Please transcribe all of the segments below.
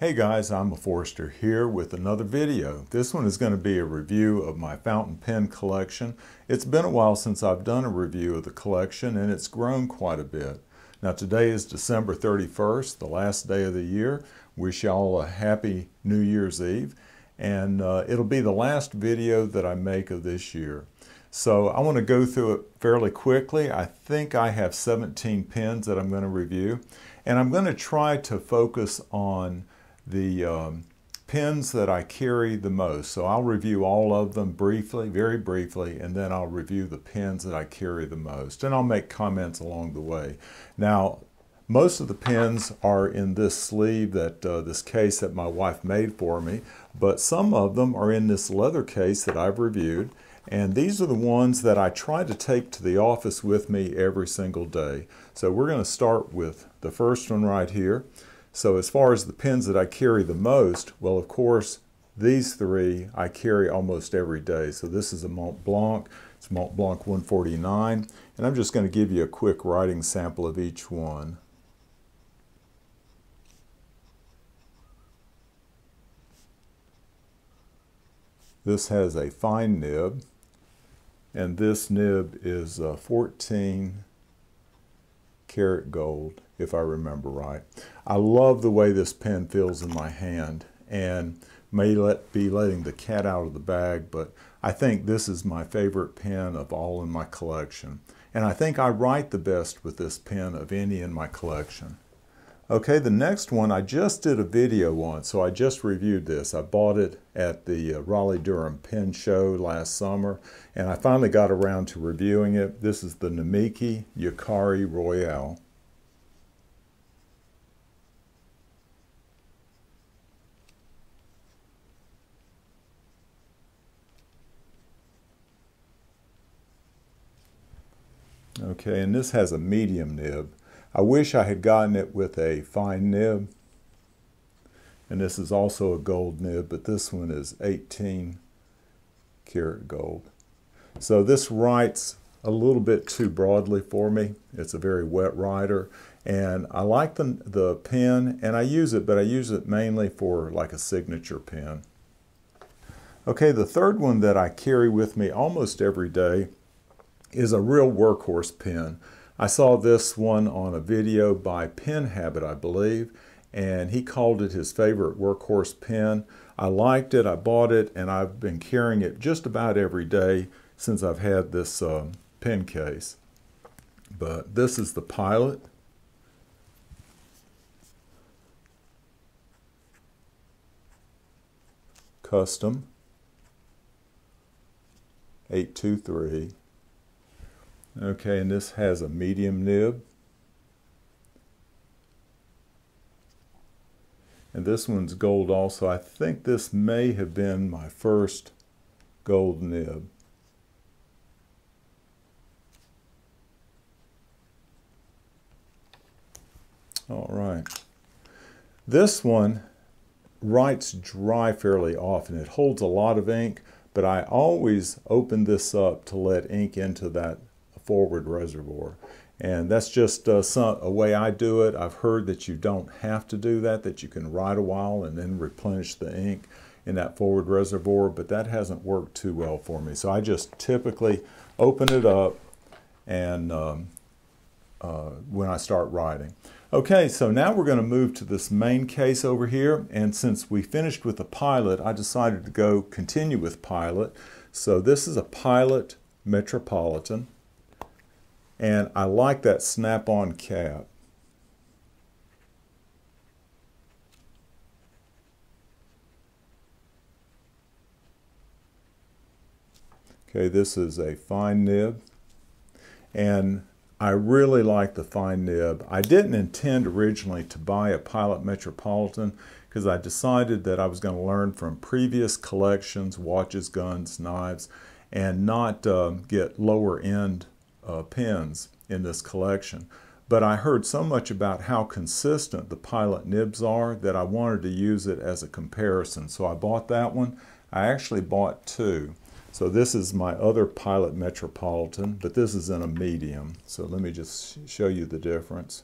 Hey guys, I'm a Forester here with another video. This one is going to be a review of my fountain pen collection. It's been a while since I've done a review of the collection and it's grown quite a bit. Now today is December 31st, the last day of the year. Wish y'all a happy New Year's Eve, and it'll be the last video that I make of this year. So I want to go through it fairly quickly. I think I have 17 pens that I'm going to review, and I'm going to try to focus on the pens that I carry the most. So I'll review all of them briefly, very briefly, and then I'll review the pens that I carry the most, and I'll make comments along the way. Now, most of the pens are in this sleeve, this case that my wife made for me, but some of them are in this leather case that I've reviewed, and these are the ones that I try to take to the office with me every single day. So we're going to start with the first one right here. So as far as the pens that I carry the most, well, of course, these three I carry almost every day. So this is a Mon Blanc. It's Mon Blanc 149. And I'm just going to give you a quick writing sample of each one. This has a fine nib, and this nib is 14 karat gold, if I remember right. I love the way this pen feels in my hand, and may be letting the cat out of the bag, but I think this is my favorite pen of all in my collection. And I think I write the best with this pen of any in my collection. Okay, the next one I just did a video on, so I just reviewed this. I bought it at the Raleigh-Durham Pen Show last summer, and I finally got around to reviewing it. This is the Namiki Yakari Royale. Okay, and this has a medium nib. I wish I had gotten it with a fine nib, and this is also a gold nib, but this one is 18 karat gold. So this writes a little bit too broadly for me. It's a very wet writer, and I like the pen, and I use it, but I use it mainly for like a signature pen. Okay, the third one that I carry with me almost every day is a real workhorse pen. I saw this one on a video by Pen Habit, I believe, and he called it his favorite workhorse pen. I liked it, I bought it, and I've been carrying it just about every day since I've had this pen case. But this is the Pilot. Custom 823. Okay, and this has a medium nib. And this one's gold also. I think this may have been my first gold nib. All right. This one writes dry fairly often. It holds a lot of ink, but I always open this up to let ink into that forward reservoir, and that's just a way I do it. I've heard that you don't have to do that, that you can write a while and then replenish the ink in that forward reservoir, but that hasn't worked too well for me. So I just typically open it up and when I start writing. Okay, so now we're going to move to this main case over here, and since we finished with the Pilot, I decided to continue with Pilot. So this is a Pilot Metropolitan. And I like that snap-on cap. Okay, this is a fine nib. And I really like the fine nib. I didn't intend originally to buy a Pilot Metropolitan because I decided that I was going to learn from previous collections, watches, guns, knives, and not get lower end pens in this collection. But I heard so much about how consistent the Pilot nibs are that I wanted to use it as a comparison. So I bought that one. I actually bought two. So this is my other Pilot Metropolitan, but this is in a medium. So let me just show you the difference.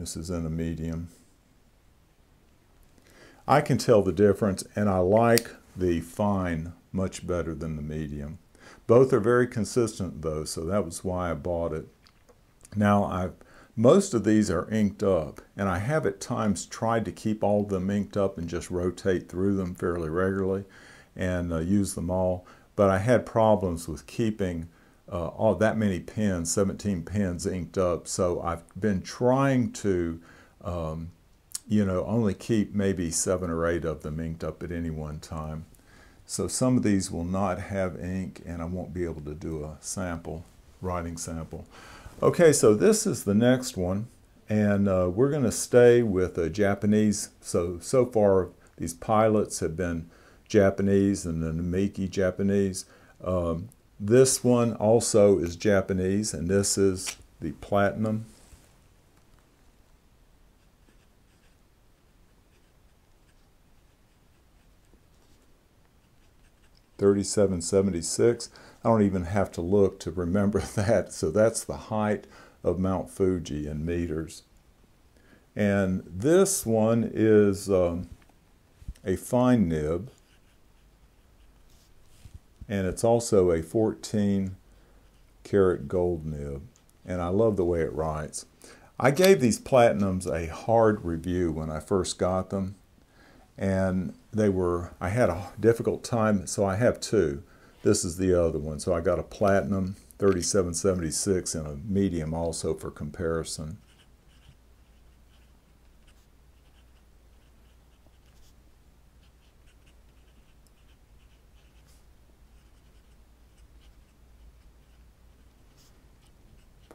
This is in a medium. I can tell the difference, and I like the fine much better than the medium. Both are very consistent though, so that was why I bought it. Now, most of these are inked up, and I have at times tried to keep all of them inked up and just rotate through them fairly regularly and use them all. But I had problems with keeping all that many pens, 17 pens inked up. So I've been trying to, only keep maybe 7 or 8 of them inked up at any one time. So some of these will not have ink, and I won't be able to do a sample, writing sample. Okay, so this is the next one, and we're going to stay with a Japanese. So far these pilots have been Japanese and the Namiki Japanese. This one also is Japanese, and this is the Platinum. $37.76. I don't even have to look to remember that. So that's the height of Mount Fuji in meters. And this one is a fine nib, and it's also a 14-karat gold nib, and I love the way it writes. I gave these Platinums a hard review when I first got them, and I had a difficult time, so I have 2. This is the other one. So I got a Platinum, $37.76, and a medium also for comparison.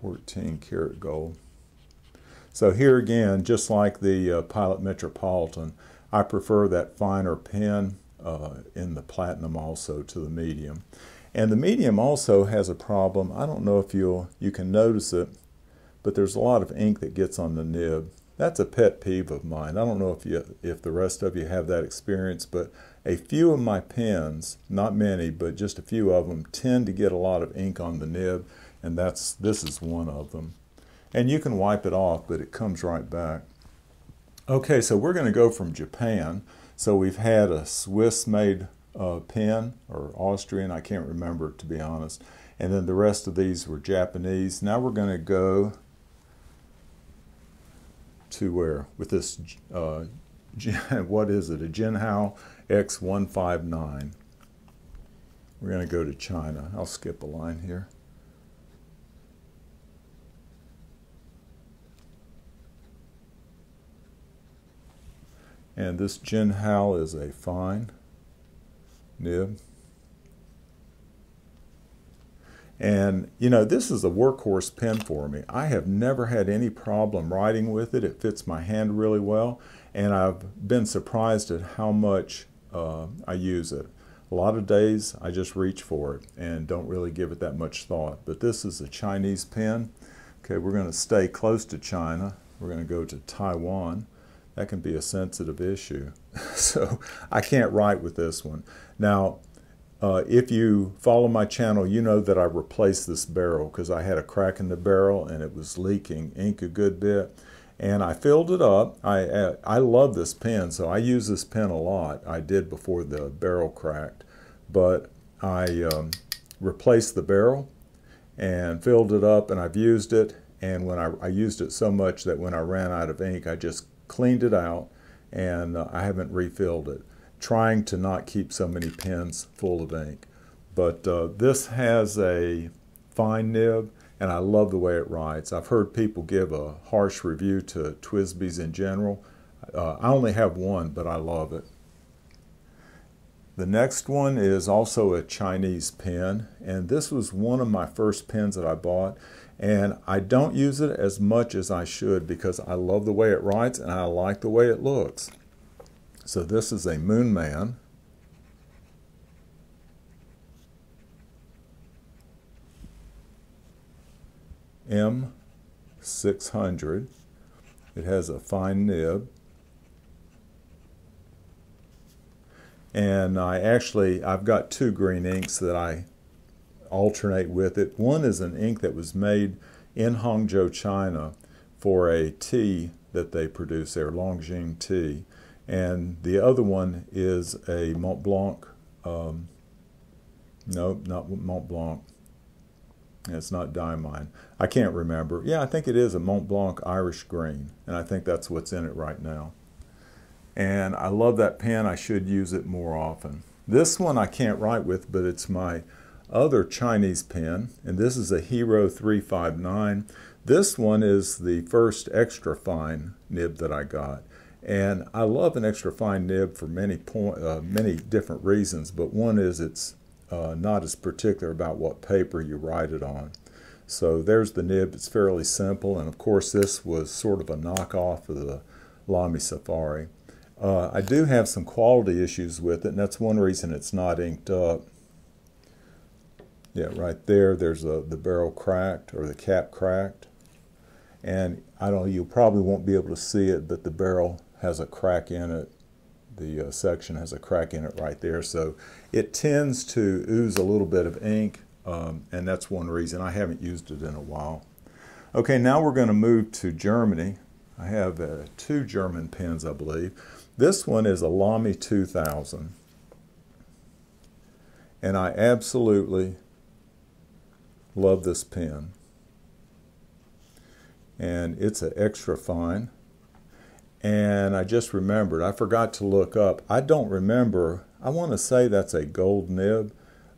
$14-karat gold. So here again, just like the Pilot Metropolitan, I prefer that finer pen in the Platinum also to the medium. And the medium also has a problem. I don't know if you can notice it, but there's a lot of ink that gets on the nib. That's a pet peeve of mine. I don't know if the rest of you have that experience, but a few of my pens, not many, but just a few of them, tend to get a lot of ink on the nib, and this is one of them. And you can wipe it off, but it comes right back. Okay, so we're going to go from Japan. So we've had a Swiss-made pen, or Austrian, I can't remember to be honest. And then the rest of these were Japanese. Now we're going to go to where? With this, what is it? A Jhow X159. We're going to go to China. I'll skip a line here. And this Jhow is a fine nib. And this is a workhorse pen for me. I have never had any problem writing with it. It fits my hand really well, and I've been surprised at how much I use it. A lot of days I just reach for it and don't really give it that much thought. But this is a Chinese pen. Okay, we're going to stay close to China. We're going to go to Taiwan. That can be a sensitive issue. So I can't write with this one. Now, if you follow my channel, you know that I replaced this barrel because I had a crack in the barrel and it was leaking ink a good bit. And I filled it up. I love this pen, so I use this pen a lot. I did before the barrel cracked. But I replaced the barrel and filled it up, and I've used it. And when I used it so much that when I ran out of ink, I just cleaned it out, and I haven't refilled it, trying to not keep so many pens full of ink. But this has a fine nib, and I love the way it writes. I've heard people give a harsh review to TWSBIs in general. I only have one, but I love it. The next one is also a Chinese pen, and this was one of my first pens that I bought. And I don't use it as much as I should because I love the way it writes and I like the way it looks. So this is a Moonman M600. It has a fine nib. And I've got 2 green inks that I alternate with it. One is an ink that was made in Hangzhou, China for a tea that they produce there, Longines tea. And the other one is a Mont Blanc. No, not Mont Blanc. It's not Diamine. I can't remember. Yeah, I think it is a Mont Blanc Irish Green, and I think that's what's in it right now. And I love that pen. I should use it more often. This one I can't write with, but it's my other Chinese pen, and this is a Hero 359. This one is the first extra fine nib that I got. And I love an extra fine nib for many different reasons, but one is it's not as particular about what paper you write it on. So there's the nib. It's fairly simple, and of course this was sort of a knockoff of the Lamy Safari. I do have some quality issues with it, and that's one reason it's not inked up. Yeah, right there, there's the barrel cracked, or the cap cracked. And I don't know, you probably won't be able to see it, but the barrel has a crack in it. The section has a crack in it right there. So it tends to ooze a little bit of ink, and that's one reason. I haven't used it in a while. Okay, now we're going to move to Germany. I have 2 German pens, I believe. This one is a Lamy 2000. And I absolutely love this pen. And it's an extra fine. And I just remembered, I forgot to look up. I don't remember, I want to say that's a gold nib,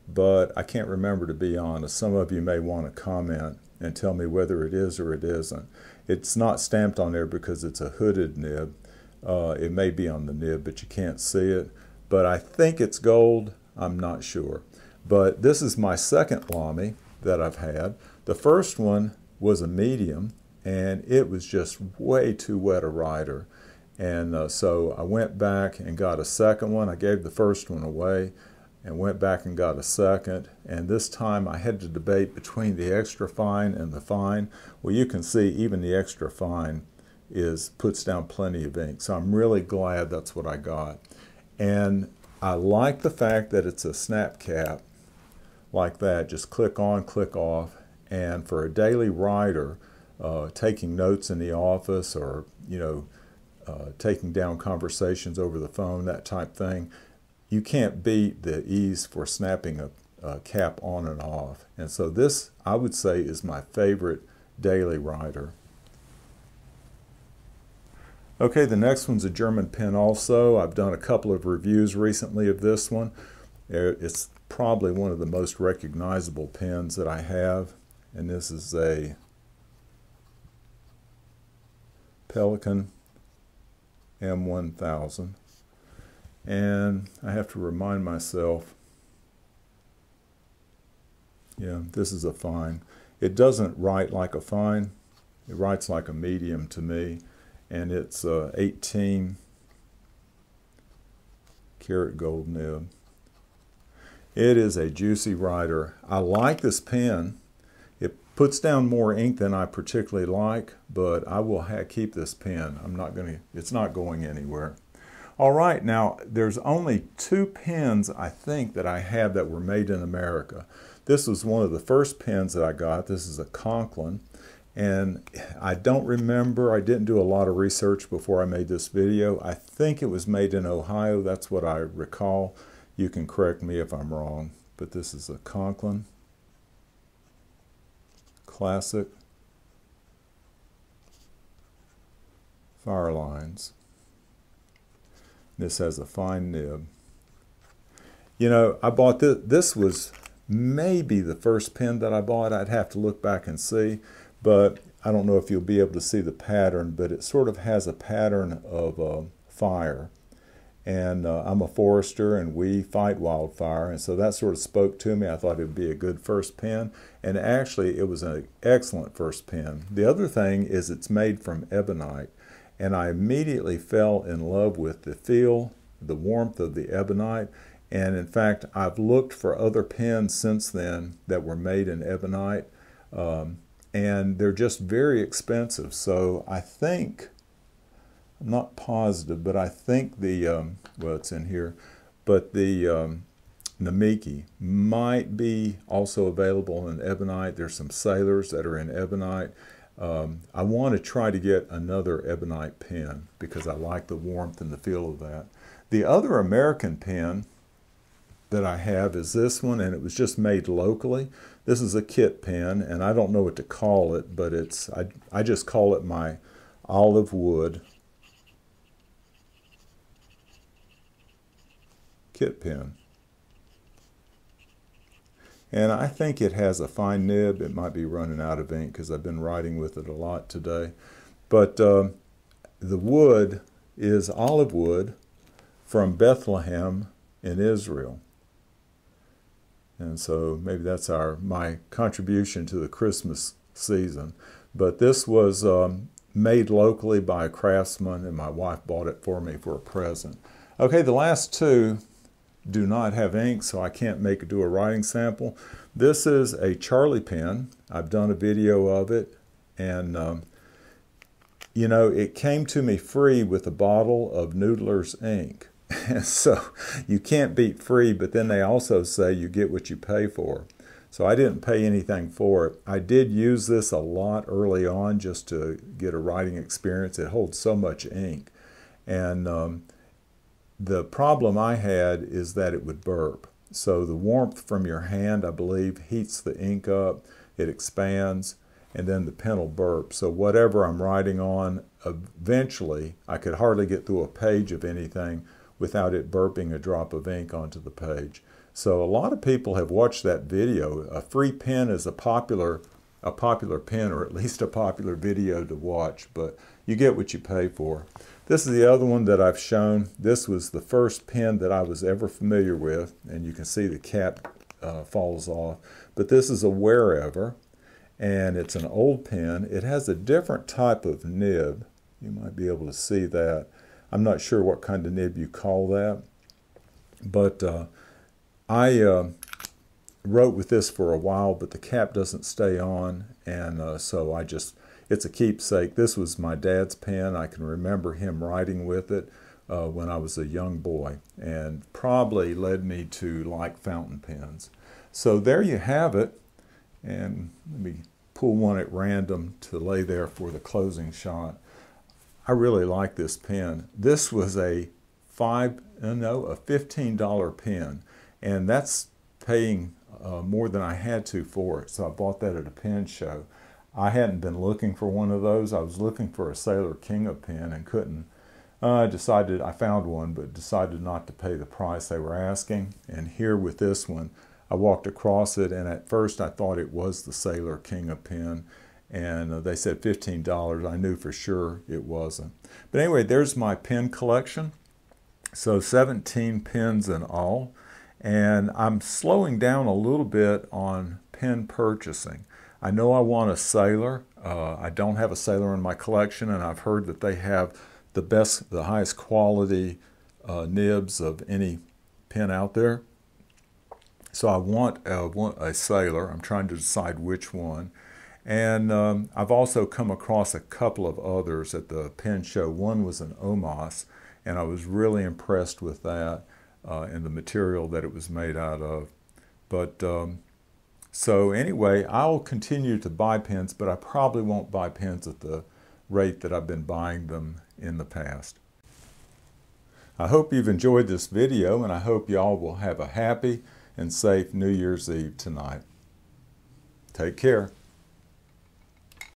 but I can't remember, to be honest. Some of you may want to comment and tell me whether it is or it isn't. It's not stamped on there because it's a hooded nib. It may be on the nib, but you can't see it. But I think it's gold. I'm not sure. But this is my second Lamy that I've had. The first one was a medium, and it was just way too wet a writer. And so I went back and got a second one. I gave the first one away and went back and got a second. And this time I had to debate between the extra fine and the fine. Well, you can see even the extra fine puts down plenty of ink. So I'm really glad that's what I got. And I like the fact that it's a snap cap like that. Just click on, click off. And for a daily writer, taking notes in the office, or taking down conversations over the phone, that type thing, you can't beat the ease for snapping a cap on and off. And so this, I would say, is my favorite daily writer. Okay, the next one's a German pen also. I've done a couple of reviews recently of this one. It's probably one of the most recognizable pens that I have, and this is a Pelican M1000. And I have to remind myself, yeah, this is a fine. It doesn't write like a fine. It writes like a medium to me. And it's 18 karat gold nib. It is a juicy writer. I like this pen. It puts down more ink than I particularly like, but I will keep this pen. It's not going anywhere. All right, now there's only 2 pens I think that I have that were made in America. This was one of the first pens that I got. This is a Conklin. And I don't remember, I didn't do a lot of research before I made this video. I think it was made in Ohio, that's what I recall. You can correct me if I'm wrong, but this is a Conklin Classic Fire Lines. This has a fine nib. You know, I bought this. This was maybe the first pen that I bought. I'd have to look back and see. But I don't know if you'll be able to see the pattern, but it sort of has a pattern of fire. And I'm a forester, and we fight wildfire, and so that sort of spoke to me. I thought it would be a good first pen, and actually it was an excellent first pen. The other thing is it's made from ebonite, and I immediately fell in love with the feel, the warmth of the ebonite. And in fact, I've looked for other pens since then that were made in ebonite, and they're just very expensive. So I think, I'm not positive, but I think the, well, it's in here, but the Namiki might be also available in ebonite. There's some sailors that are in ebonite. I want to try to get another ebonite pen because I like the warmth and the feel of that. The other American pen that I have is this one, and it was just made locally. This is a kit pen, and I don't know what to call it, but I just call it my olive wood kit pen. And I think it has a fine nib. It might be running out of ink because I've been writing with it a lot today. But the wood is olive wood from Bethlehem in Israel. And so maybe that's my contribution to the Christmas season. But this was made locally by a craftsman, and my wife bought it for me for a present. Okay, the last two do not have ink, so I can't do a writing sample. This is a Charlie pen. I've done a video of it, and you know, it came to me free with a bottle of Noodler's ink. So you can't beat free, but then they also say you get what you pay for. So I didn't pay anything for it. I did use this a lot early on just to get a writing experience. It holds so much ink. And the problem I had is that it would burp. So the warmth from your hand, I believe, heats the ink up, it expands, and then the pen will burp. So whatever I'm writing on, eventually, I could hardly get through a page of anything without it burping a drop of ink onto the page. So a lot of people have watched that video. A free pen is a popular pen, or at least a popular video to watch, but you get what you pay for. This is the other one that I've shown. This was the first pen that I was ever familiar with, and you can see the cap falls off. But this is a Wherever, and it's an old pen. It has a different type of nib. You might be able to see that. I'm not sure what kind of nib you call that, but I wrote with this for a while, but the cap doesn't stay on, and so it's a keepsake. This was my dad's pen. I can remember him writing with it when I was a young boy, and probably led me to like fountain pens. So there you have it, and let me pull one at random to lay there for the closing shot. I really like this pen. This was a $15 pen, and that's paying more than I had to for it. So I bought that at a pen show. I hadn't been looking for one of those. I was looking for a Sailor King pen and couldn't. I found one, but decided not to pay the price they were asking. And here with this one, I walked across it, and at first I thought it was the Sailor King pen. And they said $15. I knew for sure it wasn't. But anyway, there's my pen collection. So 17 pens in all. And I'm slowing down a little bit on pen purchasing. I know I want a Sailor. I don't have a Sailor in my collection, and I've heard that they have the highest quality nibs of any pen out there. So I want a Sailor. I'm trying to decide which one. And I've also come across a couple of others at the pen show. One was an Omos, and I was really impressed with that and the material that it was made out of. But so anyway, I'll continue to buy pens, but I probably won't buy pens at the rate that I've been buying them in the past. I hope you've enjoyed this video, and I hope y'all will have a happy and safe New Year's Eve tonight. Take care.